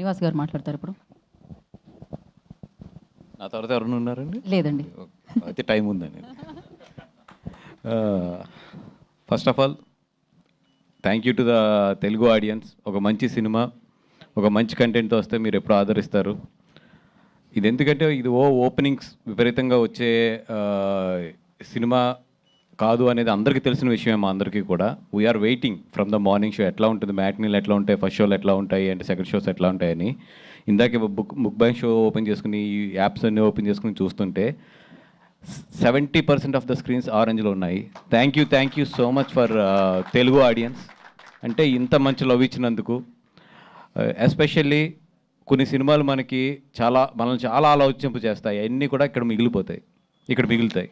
శ్రీనివాస్ గారు మాట్లాడతారు ఇప్పుడు. నా తర్వాత ఎవరైనా ఉన్నారండి? లేదండి. అయితే టైం ఉందండి. First of all thank you to the Telugu audience. ఒక మంచి సినిమా, ఒక మంచి కంటెంట్తో వస్తే మీరు ఎప్పుడు ఆదరిస్తారు. ఇది ఎందుకంటే ఇది ఓపెనింగ్స్ విపరీతంగా వచ్చే సినిమా కాదు అనేది అందరికీ తెలిసిన విషయమే. మా అందరికీ కూడా we are waiting from the morning show ఎట్లా ఉంటుంది, మ్యాట్నీలు ఎట్లా ఉంటాయి, ఫస్ట్ షోలు ఎట్లా ఉంటాయి అంటే సెకండ్ షోస్ ఎట్లా ఉంటాయని. ఇందాకే బుక్ బై షో ఓపెన్ చేసుకుని ఈ యాప్స్ అన్నీ ఓపెన్ చేసుకుని చూస్తుంటే 70% ఆఫ్ ద స్క్రీన్స్ ఆరెంజ్లో ఉన్నాయి. Thank you so much for Telugu audience. అంటే ఇంత మంచి లవ్ ఇచ్చినందుకు. ఎస్పెషల్లీ కొన్ని సినిమాలు మనల్ని చాలా ఆలోచింపు చేస్తాయి, అన్నీ కూడా ఇక్కడ మిగులుతాయి.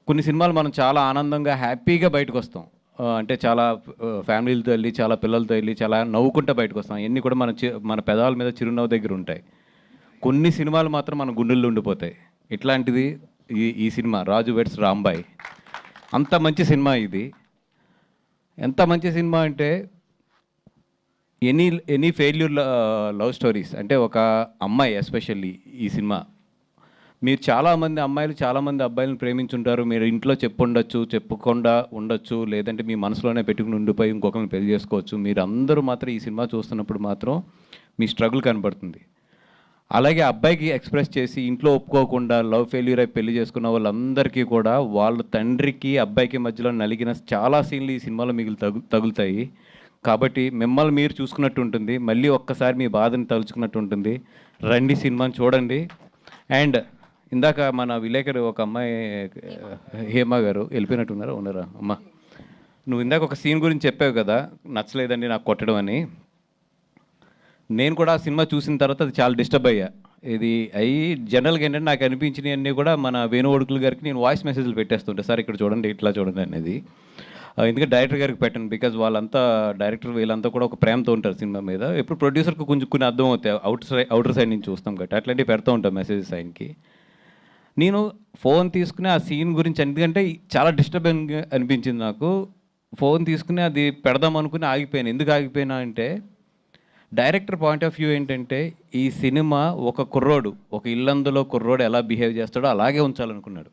కొన్ని సినిమాలు మనం చాలా ఆనందంగా హ్యాపీగా బయటకు వస్తాం. అంటే చాలా ఫ్యామిలీలతో వెళ్ళి, చాలా పిల్లలతో వెళ్ళి, చాలా నవ్వుకుంటూ బయటకు వస్తాం. అన్నీ కూడా మన పెదాల మీద చిరునవ్వు దగ్గర ఉంటాయి. కొన్ని సినిమాలు మాత్రం మన గుండెల్లో ఉండిపోతాయి. ఇట్లాంటిది ఈ సినిమా రాజు వెడ్స్ రాంబాయ్. అంత మంచి సినిమా ఇది. ఎంత మంచి సినిమా అంటే ఎనీ ఫెయిల్యూర్ లవ్ స్టోరీస్. అంటే ఒక అమ్మాయి ఎస్పెషల్లీ ఈ సినిమా, మీరు చాలామంది అమ్మాయిలు చాలామంది అబ్బాయిలను ప్రేమించుంటారు. మీరు ఇంట్లో చెప్పకుండా ఉండొచ్చు, లేదంటే మీ మనసులోనే పెట్టుకుని ఉండిపోయి ఇంకొకరిని పెళ్లి చేసుకోవచ్చు. మీరు అందరూ మాత్రం ఈ సినిమా చూస్తున్నప్పుడు మాత్రం మీ స్ట్రగుల్ కనబడుతుంది. అలాగే అబ్బాయికి ఎక్స్ప్రెస్ చేసి ఇంట్లో ఒప్పుకోకుండా లవ్ ఫెయిల్యూర్ అయి పెళ్లి చేసుకున్న వాళ్ళందరికీ కూడా వాళ్ళ తండ్రికి అబ్బాయికి మధ్యలో నలిగిన చాలా సీన్లు ఈ సినిమాలో తగులుతాయి. కాబట్టి మిమ్మల్ని మీరు చూసుకున్నట్టు ఉంటుంది, మళ్ళీ ఒక్కసారి మీ బాధని తలుచుకున్నట్టు ఉంటుంది. రండి, సినిమాని చూడండి. అండ్ ఇందాక మన విలేకరు ఒక అమ్మాయి హేమ గారు వెళ్ళిపోయినట్టున్నారా, ఉన్నారా అమ్మ? నువ్వు ఇందాక ఒక సీన్ గురించి చెప్పావు కదా, నచ్చలేదండి నాకు కొట్టడం అని. నేను కూడా ఆ సినిమా చూసిన తర్వాత అది చాలా డిస్టర్బ్ అయ్యా. ఇది జనరల్గా ఏంటంటే నాకు అనిపించినవన్నీ కూడా మన వేణుగోడుకుల గారికి నేను వాయిస్ మెసేజ్లు పెట్టేస్తుంటే, సార్ ఇక్కడ చూడండి, ఇట్లా చూడండి అనేది. ఎందుకంటే డైరెక్టర్ గారికి పెట్టండి, బికాజ్ వాళ్ళంతా డైరెక్టర్ వీళ్ళంతా కూడా ఒక ప్రేమతో ఉంటారు సినిమా మీద. ఎప్పుడు ప్రొడ్యూసర్కి కొంచెం కొన్ని అర్థం అవుతాయి, అవుటర్ సైడ్ నుంచి చూస్తాం కాబట్టి అట్లాంటివి పెడతా ఉంటాం మెసేజెస్ ఆయనకి. నేను ఫోన్ తీసుకుని ఆ సీన్ గురించి, ఎందుకంటే చాలా డిస్టర్బింగ్ అనిపించింది నాకు. ఫోన్ తీసుకుని అది పెడదాం అనుకుని ఆగిపోయాను. ఎందుకు ఆగిపోయినా అంటే డైరెక్టర్ పాయింట్ ఆఫ్ వ్యూ ఏంటంటే ఈ సినిమా ఒక ఇల్లందులో కుర్రోడు ఎలా బిహేవ్ చేస్తాడో అలాగే ఉంచాలనుకున్నాడు.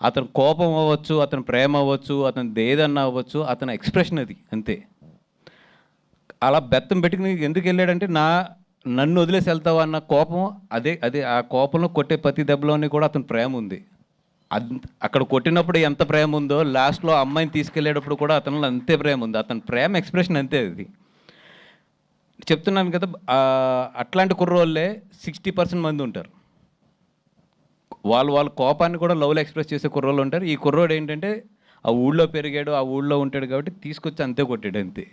అతను కోపం అవ్వచ్చు, అతని ప్రేమ అవ్వచ్చు, అతని దేదన్నా అవ్వచ్చు, అతని ఎక్స్ప్రెషన్ అది అంతే. అలా బెత్తం పెట్టుకుని ఎందుకు వెళ్ళాడంటే నన్ను వదిలేసి వెళ్తావా అన్న కోపం, అదే ఆ కోపంలో కొట్టే ప్రతి దెబ్బలోని కూడా అతని ప్రేమ ఉంది. అక్కడ కొట్టినప్పుడు ఎంత ప్రేమ ఉందో లాస్ట్లో అమ్మాయిని తీసుకెళ్ళేటప్పుడు కూడా అతనిలో అంతే ప్రేమ ఉంది. అతని ప్రేమ ఎక్స్ప్రెషన్ అంతే. అది చెప్తున్నాను కదా, అట్లాంటి కుర్రోళ్ళే 60% మంది ఉంటారు. వాళ్ళ కోపాన్ని కూడా లవ్లో ఎక్స్ప్రెస్ చేసే కుర్రోళ్ళు ఉంటారు. ఈ కుర్రోడు ఏంటంటే ఆ ఊళ్ళో పెరిగాడు, ఆ ఊళ్ళో ఉంటాడు కాబట్టి తీసుకొచ్చి అంతే కొట్టాడు అంతే.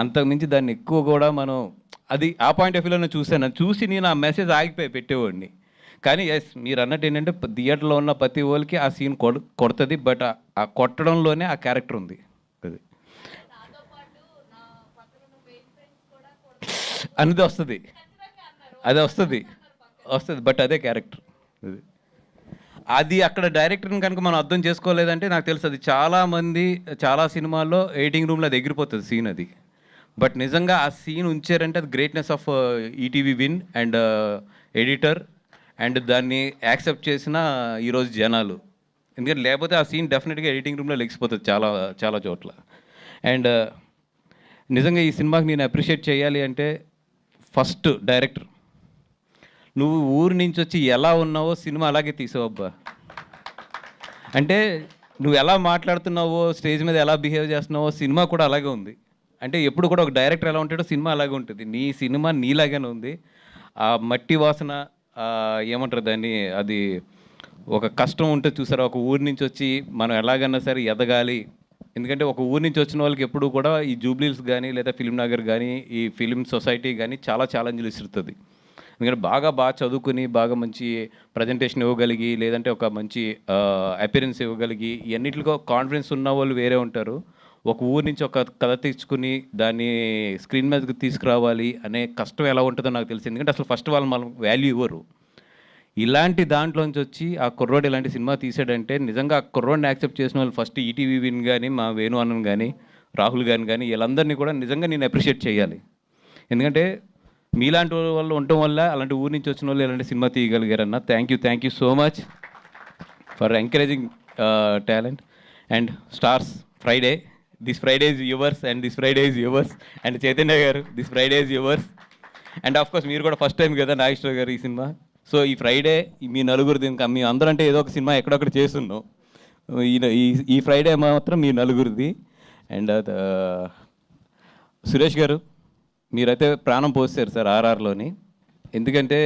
అంతకుమించి దాన్ని ఎక్కువ కూడా మనం ఆ పాయింట్ ఆఫ్ వ్యూలో చూసి నేను ఆ మెసేజ్ ఆగిపోయి పెట్టేవాడిని. కానీ ఎస్, మీరు అన్నట్టు ఏంటంటే థియేటర్లో ఉన్న ప్రతి వాళ్ళకి ఆ సీన్ కొడుతుంది. బట్ ఆ కొట్టడంలోనే ఆ క్యారెక్టర్ ఉంది. అది వస్తుంది. బట్ అదే క్యారెక్టర్. అది అక్కడ డైరెక్టర్ని కనుక మనం అర్థం చేసుకోలేదంటే నాకు తెలుసు అది చాలా సినిమాల్లో ఎడిటింగ్ రూమ్లో అది ఎగిరిపోతుంది సీన్ అది. బట్ నిజంగా ఆ సీన్ ఉంచారంటే అది greatness of ETV win and editor and దాన్ని యాక్సెప్ట్ చేసిన ఈరోజు జనాలు. ఎందుకంటే లేకపోతే ఆ సీన్ డెఫినెట్గా ఎడిటింగ్ రూమ్లో లెగిసిపోతుంది చాలా చోట్ల. అండ్ నిజంగా ఈ సినిమాకి నేను అప్రిషియేట్ చేయాలి అంటే ఫస్ట్ డైరెక్టర్, నువ్వు ఊరి నుంచి వచ్చి ఎలా ఉన్నావో సినిమా అలాగే తీసావబ్బా. అంటే నువ్వు ఎలా మాట్లాడుతున్నావో, స్టేజ్ మీద ఎలా బిహేవ్ చేస్తున్నావో సినిమా కూడా అలాగే ఉంది. అంటే ఎప్పుడు కూడా ఒక డైరెక్టర్ ఎలా ఉంటాడో సినిమా అలాగే ఉంటుంది. నీ సినిమా నీలాగానే ఉంది. ఆ మట్టి వాసన, ఏమంటారు దాన్ని, అది ఒక కష్టం ఉంటుంది చూసారా. ఒక ఊరి నుంచి వచ్చి మనం ఎలాగన్నా సరే ఎదగాలి. ఎందుకంటే ఒక ఊరి నుంచి వచ్చిన వాళ్ళకి ఎప్పుడు కూడా ఈ జూబ్లీస్ కానీ లేదా ఫిలిం నగర్ కానీ ఈ ఫిలిం సొసైటీ కానీ చాలా ఛాలెంజ్లు ఇస్తుంది. ఎందుకంటే బాగా చదువుకుని బాగా మంచి ప్రజెంటేషన్ ఇవ్వగలిగి, లేదంటే ఒక మంచి అపిరెన్స్ ఇవ్వగలిగి, ఇవన్నిటిలో కాన్ఫిడెన్స్ ఉన్న వాళ్ళు వేరే ఉంటారు. ఒక ఊరి నుంచి ఒక కథ తెచ్చుకుని దాన్ని స్క్రీన్ మీదకి తీసుకురావాలి అనే కష్టం ఎలా ఉంటుందో నాకు తెలిసింది. ఎందుకంటే అసలు ఫస్ట్ వాళ్ళు మనం వాల్యూ ఇవ్వరు. ఇలాంటి దాంట్లోంచి వచ్చి ఆ కుర్రోడు ఇలాంటి సినిమా తీసాడంటే నిజంగా ఆ కుర్రోడిని యాక్సెప్ట్ చేసిన వాళ్ళు ఫస్ట్ ఈటీవీ విన్ కానీ, మా వేణు అన్నన్ కానీ, రాహుల్ గారిని కానీ, వీళ్ళందరినీ కూడా నిజంగా నేను అప్రిషియేట్ చేయాలి. ఎందుకంటే మీలాంటి వాళ్ళు ఉండటం వల్ల అలాంటి ఊరి నుంచి వచ్చిన వాళ్ళు ఇలాంటి సినిమా తీయగలిగారన్న. Thank you so much for encouraging talent. And stars Friday, this Friday is yours and this Friday is yours. And Chaitanya garu, this Friday is yours. And of course మీరు కూడా ఫస్ట్ టైం కదా నాగేశ్వర గారు ఈ సినిమా. సో ఈ Friday మీ నలుగురిది, ఇంకా మీ అందరూ అంటే ఏదో ఒక సినిమా ఎక్కడొక్కడ చేస్తున్నాం. ఈ ఫ్రైడే మాత్రం మీ నలుగురిది. అండ్ సురేష్ గారు, మీరైతే ప్రాణం పోసారు సార్ ఆర్ఆర్లోని. ఎందుకంటే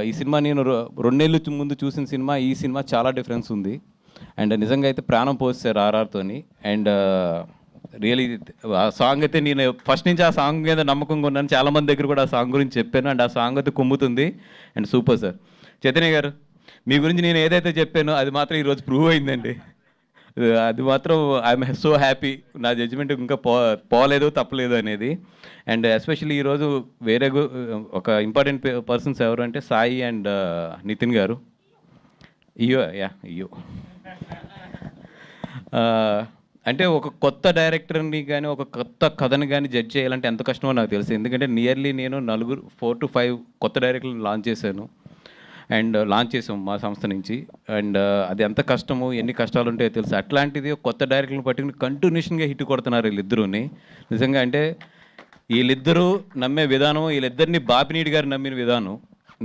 ఈ సినిమా నేను 2 నెలల ముందు చూసిన సినిమా, ఈ సినిమా చాలా డిఫరెన్స్ ఉంది. అండ్ నిజంగా అయితే ప్రాణం పోసారు ఆర్ఆర్తోని. అండ్ రియలీ ఆ సాంగ్ అయితే నేను ఫస్ట్ నుంచి ఆ సాంగ్ మీద నమ్మకంగా ఉన్నాను. చాలామంది దగ్గర కూడా ఆ సాంగ్ గురించి చెప్పాను. అండ్ ఆ సాంగ్ అయితే కుమ్ముతుంది. And super sir. Chaitanya garu, మీ గురించి నేను ఏదైతే చెప్పానో అది మాత్రం ఈరోజు ప్రూవ్ అయిందండి. అది మాత్రం ఐఎమ్ సో హ్యాపీ. నా జడ్జిమెంట్ ఇంకా పోలేదు, తప్పలేదు అనేది. అండ్ ఎస్పెషల్లీ ఈరోజు వేరే ఒక ఇంపార్టెంట్ పర్సన్స్ ఎవరు అంటే సాయి అండ్ నితిన్ గారు. అయ్యో అంటే ఒక కొత్త డైరెక్టర్ని కానీ ఒక కొత్త కథని కానీ జడ్జ్ చేయాలంటే ఎంత కష్టమో నాకు తెలుసు. ఎందుకంటే నియర్లీ నేను 4 to 5 కొత్త డైరెక్టర్లను లాంచ్ చేశాను. అండ్ లాంచ్ చేసాం మా సంస్థ నుంచి. అండ్ అది ఎంత కష్టమో, ఎన్ని కష్టాలు ఉంటాయో తెలుసు. అట్లాంటిది కొత్త డైరెక్టర్ని పట్టుకుని కంటిన్యూషన్గా హిట్ కొడుతున్నారు వీళ్ళిద్దరూని. నిజంగా అంటే వీళ్ళిద్దరూ నమ్మే విధానం, వీళ్ళిద్దరిని బాపినీడి గారు నమ్మిన విధానం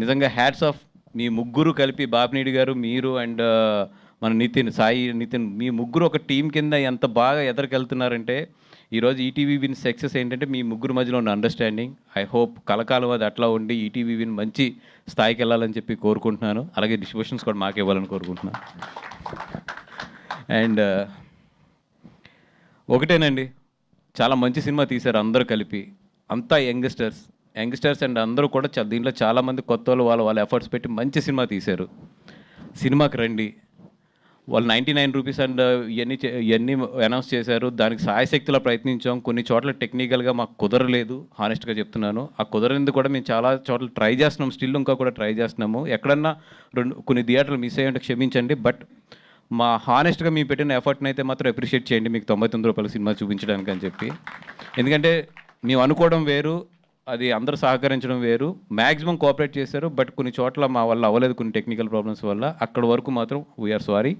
నిజంగా హ్యాట్స్ ఆఫ్. మీ ముగ్గురు కలిపి, బాపినీడి గారు, మీరు అండ్ మన సాయి నితిన్, మీ ముగ్గురు ఒక టీం కింద ఎంత బాగా ఎదరికెళ్తున్నారంటే ఈరోజు ఈటీవీ విన్ సక్సెస్ ఏంటంటే మీ ముగ్గురు మధ్యలో ఉన్న అండర్స్టాండింగ్. ఐ హోప్ కలకాలం అది అట్లా ఉండి ఈటీవీ విన్ మంచి స్థాయికి వెళ్ళాలని చెప్పి కోరుకుంటున్నాను. అలాగే డిస్ట్రిబ్యూషన్స్ కూడా మాకు ఇవ్వాలని కోరుకుంటున్నాను. అండ్ ఒకటేనండి, చాలా మంచి సినిమా తీశారు అందరూ కలిపి. అంతా యంగ్స్టర్స్ అండ్ అందరూ కూడా దీంట్లో చాలామంది కొత్త వాళ్ళ ఎఫర్ట్స్ పెట్టి మంచి సినిమా తీశారు. సినిమాకి రండి. వాళ్ళు 99 రూపీస్ అండ్ ఇవన్నీ అనౌన్స్ చేశారు. దానికి సాయశక్తిలో ప్రయత్నించాం. కొన్ని చోట్ల టెక్నికల్గా మాకు కుదరలేదు, హానెస్ట్గా చెప్తున్నాను. ఆ కుదరనింది కూడా మేము చాలా చోట్ల ట్రై చేస్తున్నాం, స్టిల్ ఇంకా కూడా ట్రై చేస్తున్నాము. ఎక్కడన్నా కొన్ని థియేటర్లు మిస్ అయ్యి ఉంటే క్షమించండి. బట్ మా హానెస్ట్గా మేము పెట్టిన ఎఫర్ట్ని అయితే మాత్రం అప్రిషియేట్ చేయండి, మీకు 99 రూపాయల సినిమా చూపించడానికి అని చెప్పి. ఎందుకంటే మేము అనుకోవడం వేరు, అది అందరూ సహకరించడం వేరు. మ్యాక్సిమం కోఆపరేట్ చేశారు. బట్ కొన్ని చోట్ల మా వల్ల అవ్వలేదు, కొన్ని టెక్నికల్ ప్రాబ్లమ్స్ వల్ల. అక్కడ వరకు మాత్రం వీఆర్ సారీ.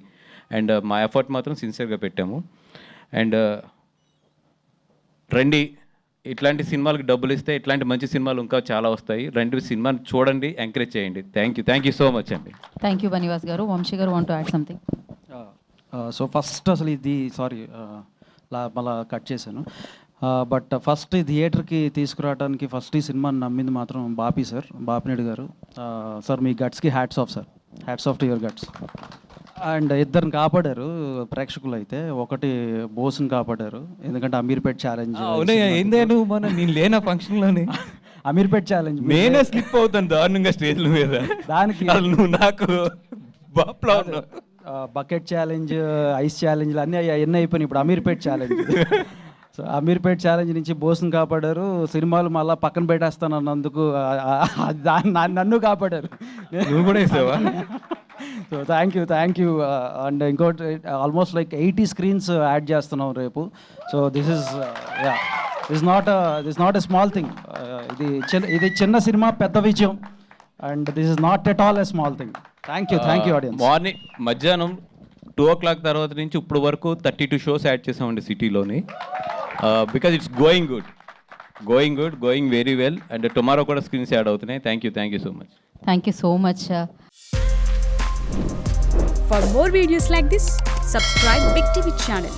అండ్ మా ఎఫర్ట్ మాత్రం సిన్సియర్గా పెట్టాము. అండ్ రండి, ఇట్లాంటి సినిమాలకు డబ్బులు ఇస్తే ఇట్లాంటి మంచి సినిమాలు ఇంకా చాలా వస్తాయి. రెండు సినిమాని చూడండి, ఎంకరేజ్ చేయండి. థ్యాంక్ యూ సో మచ్ అండి. థ్యాంక్ యూ బనివాస్ గారు. వంశీ గారు want to add something. So first అసలు ఇది మళ్ళా కట్ చేశాను. బట్ ఫస్ట్ థియేటర్కి తీసుకురావడానికి ఫస్ట్ ఈ సినిమాని నమ్మింది మాత్రం బాపినేడు గారు. సార్ మీ గట్స్కి hats off sir, hats off to your guts. And ఇద్దరిని కాపాడారు ప్రేక్షకులు. అయితే ఒకటి బోస్ని కాపాడారు, ఎందుకంటే అమీర్పేట్ ఛాలెంజ్. ఏందేను నేను లేనా ఫంక్షన్లోనే అమీర్పేట్ ఛాలెంజ్ నేనే స్లిప్ అవుతాను దారుణంగా స్టేజ్ల మీద. దానికి నువ్వు నాకు బకెట్ ఛాలెంజ్, ఐస్ ఛాలెంజ్లు అన్నీ అయిపోయినాయి. ఇప్పుడు Ameerpet challenge. So Ameerpet challenge నుంచి బోస్ని కాపాడారు. సినిమాలు మళ్ళీ పక్కన పెట్టేస్తాను అన్నందుకు నన్ను కాపాడారు. నువ్వు కూడా వేసావా? So thank you. అండ్ ఇంకోటి ఆల్మోస్ట్ లైక్ 80 స్క్రీన్స్ యాడ్ చేస్తున్నాం రేపు. So this is not a small thing. ఇది చిన్న సినిమా పెద్ద విజయం. And this is not at all a small thing. Thank you audience. Morning మధ్యాహ్నం 2 o'clock తర్వాత నుంచి ఇప్పుడు వరకు 32 షోస్ యాడ్ చేసామండి సిటీలోని. Because it's going very well. And tomorrow కూడా స్క్రీన్స్ యాడ్ అవుతున్నాయి. Thank you so much. Thank you so much. For more videos like this, subscribe Big TV channel.